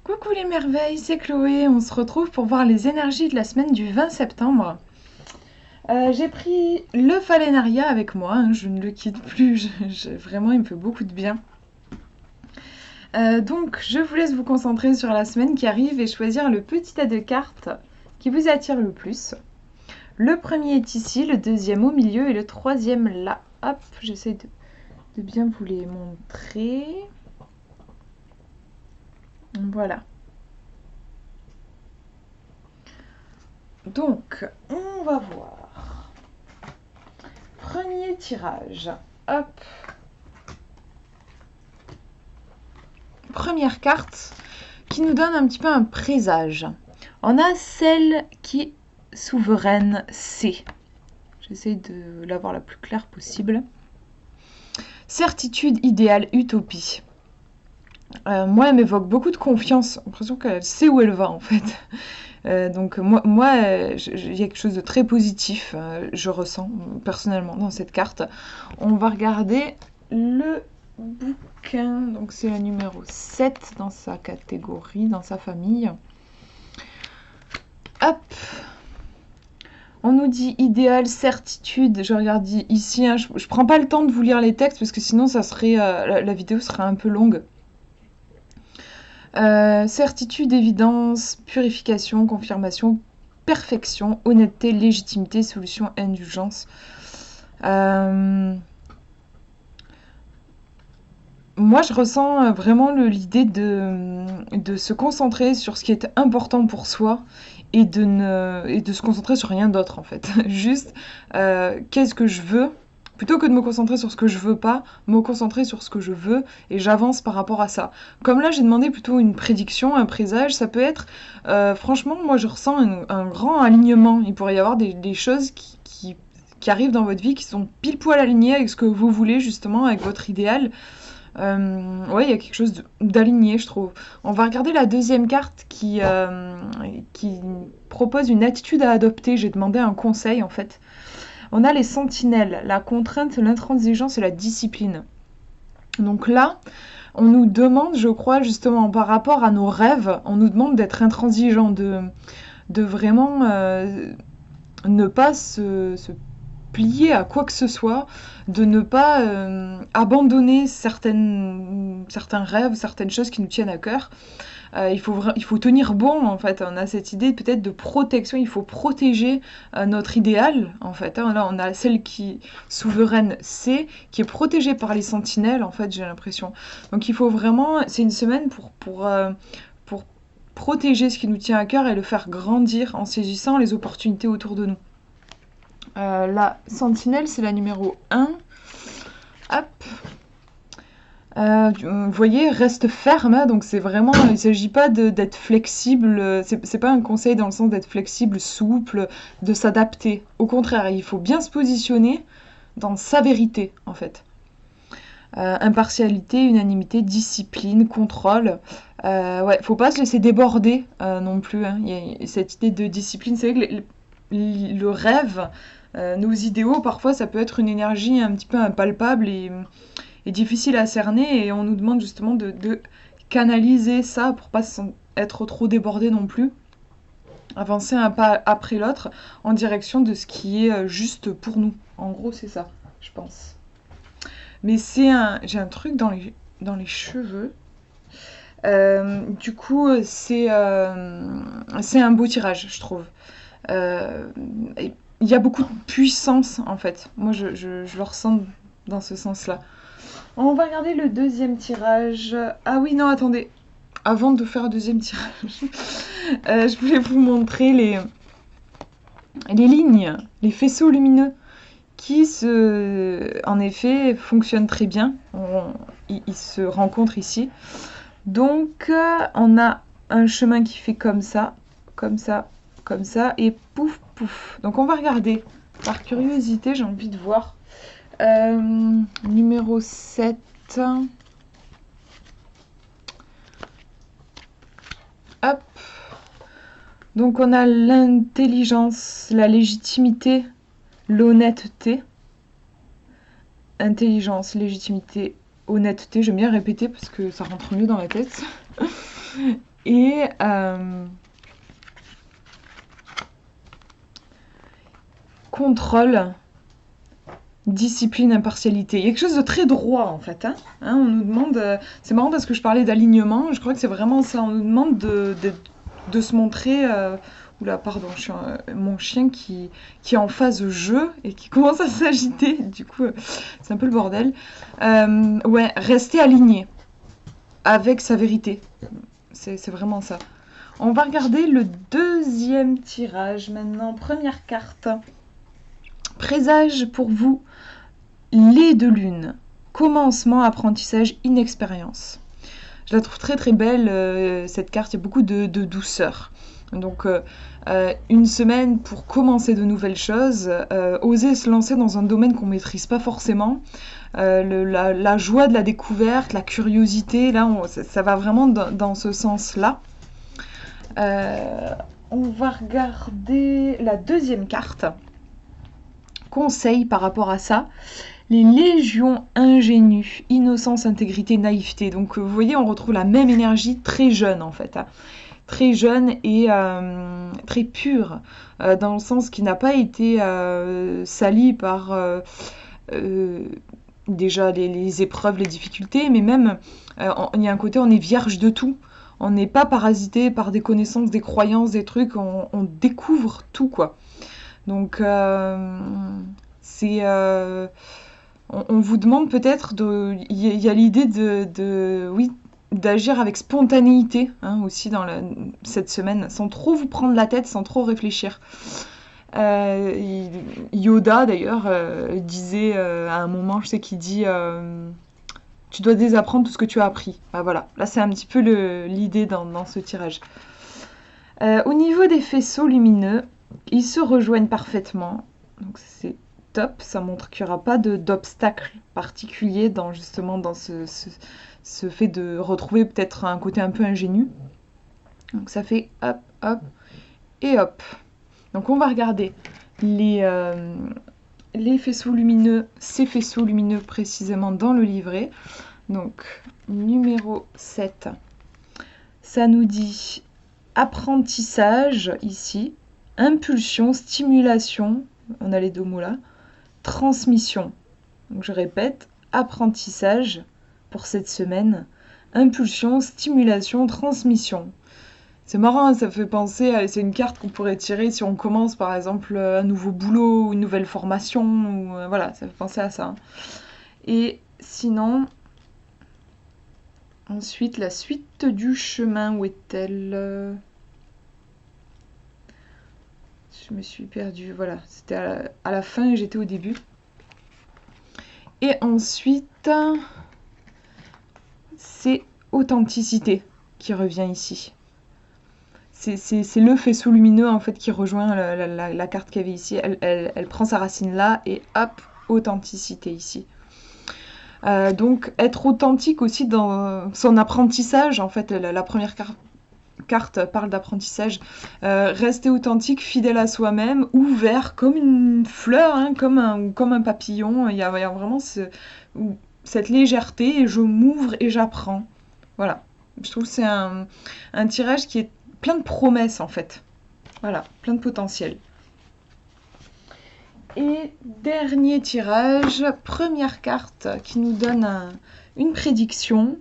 Coucou les merveilles, c'est Chloé. On se retrouve pour voir les énergies de la semaine du 20 septembre. J'ai pris le Phalénaria avec moi, hein, je ne le quitte plus, vraiment il me fait beaucoup de bien. Donc je vous laisse vous concentrer sur la semaine qui arrive et choisir le petit tas de cartes qui vous attire le plus. Le premier est ici, le deuxième au milieu et le troisième là. Hop, j'essaie de bien vous les montrer. Voilà. Donc, on va voir. Premier tirage. Hop. Première carte qui nous donne un petit peu un présage. On a celle qui est souveraine C. J'essaie de l'avoir la plus claire possible. Certitude, idéal, utopie. Moi, elle m'évoque beaucoup de confiance. J'ai l'impression qu'elle sait où elle va, en fait. Donc moi il y a quelque chose de très positif, je ressens personnellement dans cette carte. On va regarder le bouquin. Donc c'est la numéro 7 dans sa catégorie, dans sa famille. Hop. On nous dit idéal, certitude. Je regarde ici, hein, je prends pas le temps de vous lire les textes parce que sinon ça serait la vidéo serait un peu longue. Certitude, évidence, purification, confirmation, perfection, honnêteté, légitimité, solution, indulgence. Moi, je ressens vraiment l'idée de se concentrer sur ce qui est important pour soi et de se concentrer sur rien d'autre, en fait. Juste, qu'est-ce que je veux ? Plutôt que de me concentrer sur ce que je veux pas, me concentrer sur ce que je veux et j'avance par rapport à ça. Comme là, j'ai demandé plutôt une prédiction, un présage, ça peut être... franchement, moi, je ressens un grand alignement. Il pourrait y avoir des choses qui arrivent dans votre vie qui sont pile poil alignées avec ce que vous voulez, justement, avec votre idéal. Ouais, il y a quelque chose d'aligné, je trouve. On va regarder la deuxième carte qui propose une attitude à adopter. J'ai demandé un conseil, en fait. On a les sentinelles, la contrainte, l'intransigeance et la discipline. Donc là, on nous demande, je crois, justement, par rapport à nos rêves, on nous demande d'être intransigeant, de vraiment ne pas se plier à quoi que ce soit, de ne pas abandonner certains rêves, certaines choses qui nous tiennent à cœur. Il faut tenir bon, en fait. On a cette idée peut-être de protection. Il faut protéger notre idéal, en fait. Hein. Là, on a celle qui souveraine C, qui est protégée par les sentinelles, en fait, j'ai l'impression. Donc, il faut vraiment... C'est une semaine pour protéger ce qui nous tient à cœur et le faire grandir en saisissant les opportunités autour de nous. La sentinelle, c'est la numéro 1. Hop. Vous voyez, reste ferme, hein, donc c'est vraiment, il ne s'agit pas d'être flexible, c'est pas un conseil dans le sens d'être flexible, souple, de s'adapter. Au contraire, il faut bien se positionner dans sa vérité, en fait. Impartialité, unanimité, discipline, contrôle. Ouais, faut pas se laisser déborder non plus. Hein. Il y a cette idée de discipline, c'est vrai que le rêve, nos idéaux, parfois ça peut être une énergie un petit peu impalpable et difficile à cerner et on nous demande justement de canaliser ça pour pas être trop débordé non plus. Avancer un pas après l'autre en direction de ce qui est juste pour nous. En gros, c'est ça, je pense. Mais j'ai un truc dans les cheveux. Du coup, c'est un beau tirage, je trouve. Il y a beaucoup de puissance, en fait. Moi, je le ressens dans ce sens-là. On va regarder le deuxième tirage. Ah oui, non, attendez. Avant de faire le deuxième tirage, je voulais vous montrer les lignes, les faisceaux lumineux qui, en effet, fonctionnent très bien. Ils se rencontrent ici. Donc, on a un chemin qui fait comme ça, comme ça, comme ça, et pouf, pouf. Donc, on va regarder. Par curiosité, j'ai envie de voir. Numéro 7. Hop. Donc on a l'intelligence, la légitimité, l'honnêteté. Intelligence, légitimité, honnêteté. J'aime bien répéter parce que ça rentre mieux dans la tête. Et contrôle, discipline, impartialité. Il y a quelque chose de très droit en fait. On nous demande, c'est marrant parce que je parlais d'alignement, je crois que c'est vraiment ça. On nous demande de se montrer. Oula, pardon, mon chien qui est en phase jeu et qui commence à s'agiter. Du coup, c'est un peu le bordel. Ouais, rester aligné avec sa vérité. C'est vraiment ça. On va regarder le deuxième tirage maintenant. Première carte. Présage pour vous, les deux lunes. Commencement, apprentissage, inexpérience. Je la trouve très très belle, cette carte. Il y a beaucoup de douceur. Donc, une semaine pour commencer de nouvelles choses, oser se lancer dans un domaine qu'on ne maîtrise pas forcément, la joie de la découverte, la curiosité, là, ça va vraiment dans ce sens-là. On va regarder la deuxième carte. Conseil par rapport à ça. Les légions ingénues, innocence, intégrité, naïveté. Donc, vous voyez, on retrouve la même énergie très jeune, en fait. Très jeune et très pure, dans le sens qui n'a pas été sali par déjà les épreuves, les difficultés, mais même, il y a un côté, on est vierge de tout. On n'est pas parasité par des connaissances, des croyances, des trucs, on découvre tout, quoi. Donc, c'est... on vous demande peut-être il y a l'idée oui, d'agir avec spontanéité aussi dans cette semaine, sans trop vous prendre la tête, sans trop réfléchir. Yoda d'ailleurs disait à un moment, je sais qu'il dit tu dois désapprendre tout ce que tu as appris. Bah, voilà, là c'est un petit peu l'idée dans ce tirage. Au niveau des faisceaux lumineux, ils se rejoignent parfaitement, donc c'est top, ça montre qu'il n'y aura pas d'obstacle particulier dans ce fait de retrouver peut-être un côté un peu ingénu. Donc ça fait hop, hop et hop. Donc on va regarder les faisceaux lumineux, ces faisceaux lumineux précisément dans le livret. Donc numéro 7, ça nous dit apprentissage ici, impulsion, stimulation, on a les deux mots là, transmission. Donc je répète, apprentissage pour cette semaine, impulsion, stimulation, transmission. C'est marrant, ça fait penser c'est une carte qu'on pourrait tirer si on commence par exemple un nouveau boulot ou une nouvelle formation, ou voilà, ça fait penser à ça. Et sinon, ensuite la suite du chemin, où est-elle ? Je me suis perdue, voilà, c'était à la fin et j'étais au début. Et ensuite, c'est authenticité qui revient ici. C'est le faisceau lumineux en fait qui rejoint la carte qu'il y avait ici. Elle prend sa racine là et hop, authenticité ici. Donc être authentique aussi dans son apprentissage, en fait la première carte parle d'apprentissage, rester authentique, fidèle à soi-même, ouvert comme une fleur, comme un papillon. Il y a vraiment cette légèreté, et je m'ouvre et j'apprends. Voilà, je trouve que c'est un tirage qui est plein de promesses en fait. Voilà, plein de potentiel. Et dernier tirage, première carte qui nous donne une prédiction.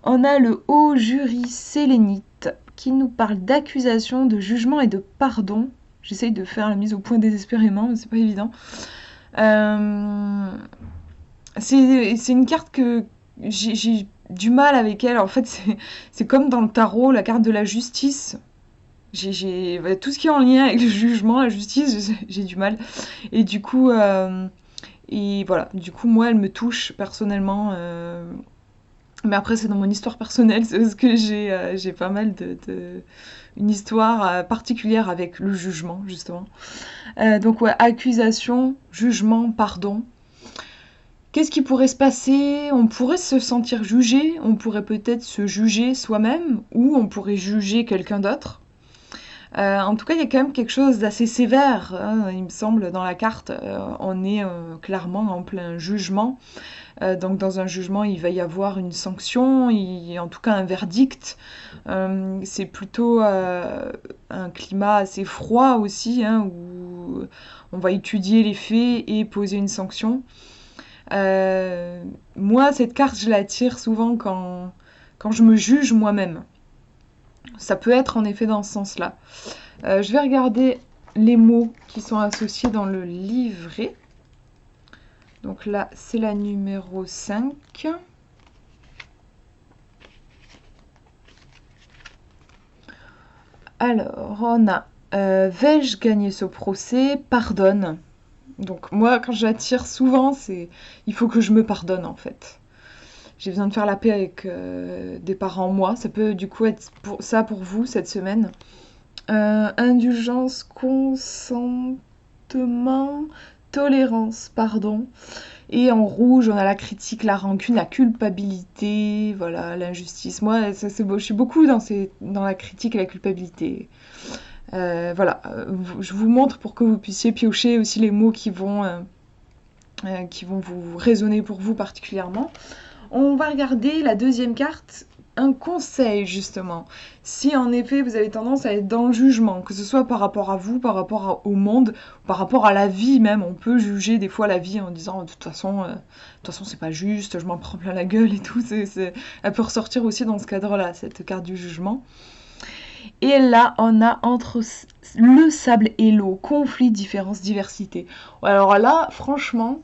On a le haut jury sélénite qui nous parle d'accusation, de jugement et de pardon. J'essaye de faire la mise au point désespérément, mais c'est pas évident. C'est une carte que j'ai du mal avec elle. En fait, c'est comme dans le tarot, la carte de la justice. Tout ce qui est en lien avec le jugement, la justice, j'ai du mal. Et du coup, voilà. Du coup, moi, elle me touche personnellement. Mais après, c'est dans mon histoire personnelle, c'est parce que j'ai pas mal une histoire particulière avec le jugement, justement. Donc, ouais, accusation, jugement, pardon. Qu'est-ce qui pourrait se passer ? On pourrait se sentir jugé, on pourrait peut-être se juger soi-même, ou on pourrait juger quelqu'un d'autre. En tout cas, il y a quand même quelque chose d'assez sévère, hein, il me semble, dans la carte. On est clairement en plein jugement. Donc dans un jugement, il va y avoir une sanction, en tout cas un verdict. C'est plutôt un climat assez froid aussi, hein, où on va étudier les faits et poser une sanction. Moi, cette carte, je la tire souvent quand je me juge moi-même. Ça peut être en effet dans ce sens-là. Je vais regarder les mots qui sont associés dans le livret. Donc là, c'est la numéro 5. Alors, on a vais-je gagner ce procès? Pardonne. Donc moi, quand j'attire souvent, il faut que je me pardonne en fait. J'ai besoin de faire la paix avec des parents moi. Ça peut du coup être ça pour vous cette semaine. Indulgence, consentement, tolérance, pardon. Et en rouge, on a la critique, la rancune, la culpabilité, voilà, l'injustice. Moi, c'est beau. Je suis beaucoup dans la critique et la culpabilité. Voilà, je vous montre pour que vous puissiez piocher aussi les mots qui vont vous résonner pour vous particulièrement. On va regarder la deuxième carte, un conseil justement. Si en effet vous avez tendance à être dans le jugement, que ce soit par rapport à vous, par rapport au monde, par rapport à la vie même, on peut juger des fois la vie en disant de toute façon c'est pas juste, je m'en prends plein la gueule et tout. Elle peut ressortir aussi dans ce cadre-là, cette carte du jugement. Et là, on a entre le sable et l'eau, conflit, différence, diversité. Alors là, franchement,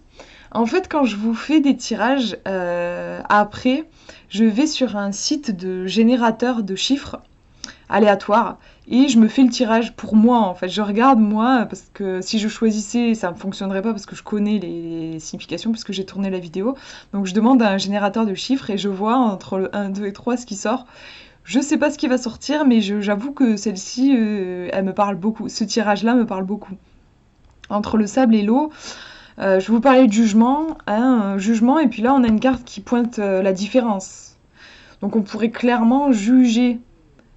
en fait, quand je vous fais des tirages, après, je vais sur un site de générateur de chiffres aléatoires et je me fais le tirage pour moi, en fait. Je regarde moi, parce que si je choisissais, ça ne fonctionnerait pas parce que je connais les significations, parce que j'ai tourné la vidéo. Donc je demande à un générateur de chiffres et je vois entre le 1, 2 et 3 ce qui sort. Je sais pas ce qui va sortir, mais j'avoue que celle-ci, elle me parle beaucoup. Ce tirage-là me parle beaucoup. Entre le sable et l'eau, je vous parlais de jugement, hein, jugement, et puis là on a une carte qui pointe la différence. Donc on pourrait clairement juger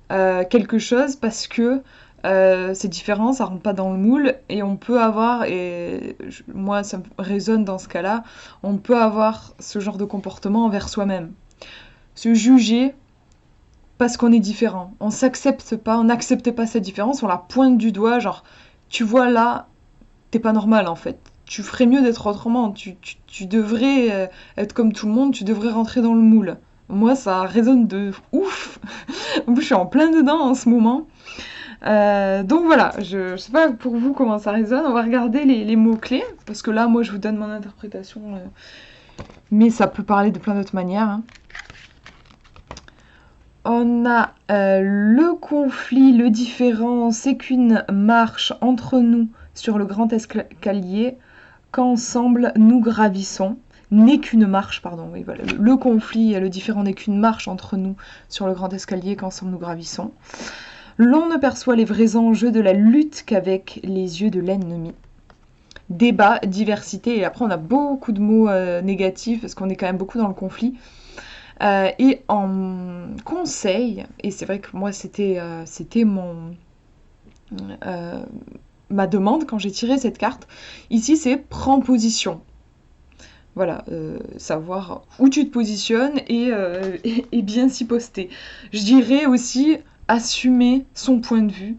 quelque chose parce que c'est différent, ça rentre pas dans le moule, et on peut avoir, moi ça me résonne dans ce cas-là, on peut avoir ce genre de comportement envers soi-même. Se juger parce qu'on est différent. On s'accepte pas, on n'accepte pas cette différence, on la pointe du doigt, genre, tu vois là, t'es pas normal en fait. Tu ferais mieux d'être autrement, tu devrais être comme tout le monde, tu devrais rentrer dans le moule. Moi, ça résonne de ouf. En plus, je suis en plein dedans en ce moment. Donc voilà, je sais pas pour vous comment ça résonne. On va regarder les mots-clés, parce que là, moi, je vous donne mon interprétation, mais ça peut parler de plein d'autres manières, hein. On a le conflit, le différent, c'est qu'une marche entre nous sur le grand escalier qu'ensemble nous gravissons. N'est qu'une marche, pardon, oui, voilà. Le conflit, le différent n'est qu'une marche entre nous sur le grand escalier qu'ensemble nous gravissons. L'on ne perçoit les vrais enjeux de la lutte qu'avec les yeux de l'ennemi. Débat, diversité, et après on a beaucoup de mots négatifs parce qu'on est quand même beaucoup dans le conflit. Et en conseil, et c'est vrai que moi c'était ma demande quand j'ai tiré cette carte, ici c'est prends position. Voilà, savoir où tu te positionnes et bien s'y poster. Je dirais aussi assumer son point de vue,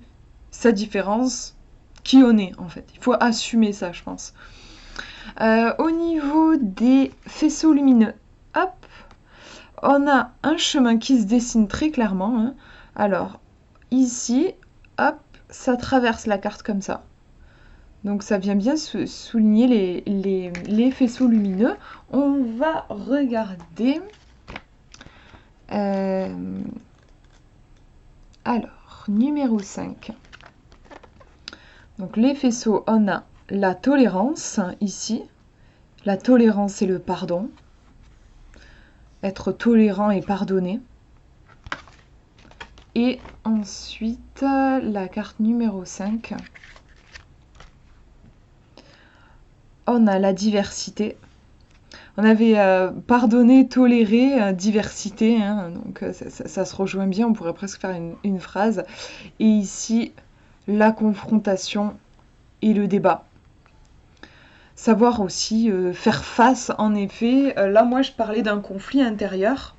sa différence, qui on est en fait. Il faut assumer ça, je pense. Au niveau des faisceaux lumineux, hop, on a un chemin qui se dessine très clairement, hein. Alors, ici, hop, ça traverse la carte comme ça. Donc ça vient bien souligner les faisceaux lumineux. On va regarder. Alors, numéro 5. Donc les faisceaux, on a la tolérance, ici. La tolérance et le pardon. Être tolérant et pardonner. Et ensuite, la carte numéro 5. On a la diversité. On avait pardonné, toléré, diversité, hein, donc ça se rejoint bien, on pourrait presque faire une phrase. Et ici, la confrontation et le débat. Savoir aussi faire face, en effet. Là, moi, je parlais d'un conflit intérieur.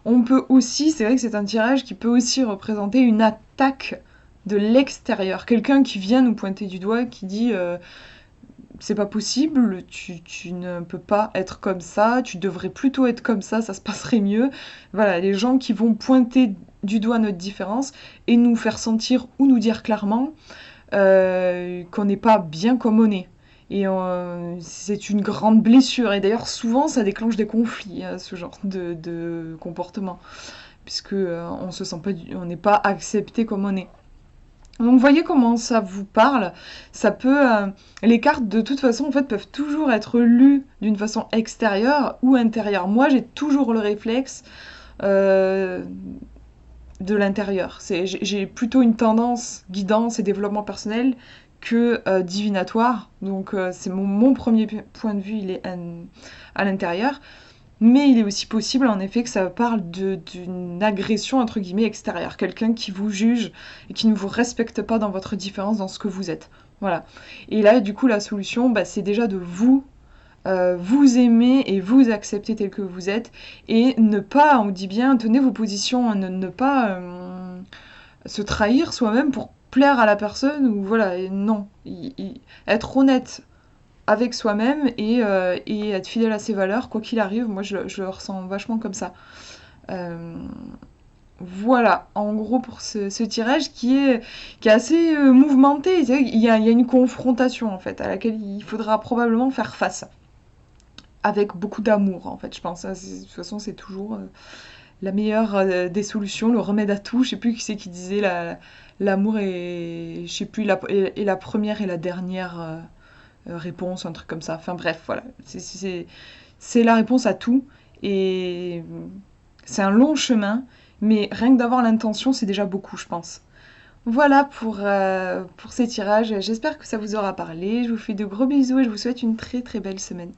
On peut aussi, c'est vrai que c'est un tirage qui peut aussi représenter une attaque de l'extérieur. Quelqu'un qui vient nous pointer du doigt, qui dit c'est pas possible, tu ne peux pas être comme ça, tu devrais plutôt être comme ça se passerait mieux. Voilà, les gens qui vont pointer du doigt notre différence et nous faire sentir ou nous dire clairement qu'on n'est pas bien comme on est. Et c'est une grande blessure. Et d'ailleurs, souvent, ça déclenche des conflits, ce genre de comportement. Puisque on se sent pas, on n'est pas accepté comme on est. Donc, voyez comment ça vous parle. Ça peut, les cartes, de toute façon, en fait, peuvent toujours être lues d'une façon extérieure ou intérieure. Moi, j'ai toujours le réflexe euh, de l'intérieur. J'ai plutôt une tendance guidance et développement personnel que divinatoire. Donc c'est mon premier point de vue, il est à l'intérieur. Mais il est aussi possible en effet que ça parle d'une agression entre guillemets extérieure. Quelqu'un qui vous juge et qui ne vous respecte pas dans votre différence, dans ce que vous êtes. Voilà. Et là, du coup, la solution, bah, c'est déjà de vous aimer et vous accepter tel que vous êtes et ne pas, on dit bien, tenez vos positions, hein, ne pas se trahir soi-même pour plaire à la personne ou voilà, et non, être honnête avec soi-même et être fidèle à ses valeurs, quoi qu'il arrive, moi je le ressens vachement comme ça. Euh, voilà, en gros pour ce tirage qui est assez mouvementé, il y a une confrontation en fait à laquelle il faudra probablement faire face avec beaucoup d'amour en fait je pense. De toute façon c'est toujours la meilleure des solutions, le remède à tout. Je sais plus qui c'est qui disait l'amour est, je sais plus, est la première et la dernière réponse, un truc comme ça. Enfin bref, voilà, c'est la réponse à tout et c'est un long chemin, mais rien que d'avoir l'intention, c'est déjà beaucoup, je pense. Voilà pour ces tirages. J'espère que ça vous aura parlé. Je vous fais de gros bisous et je vous souhaite une très très belle semaine.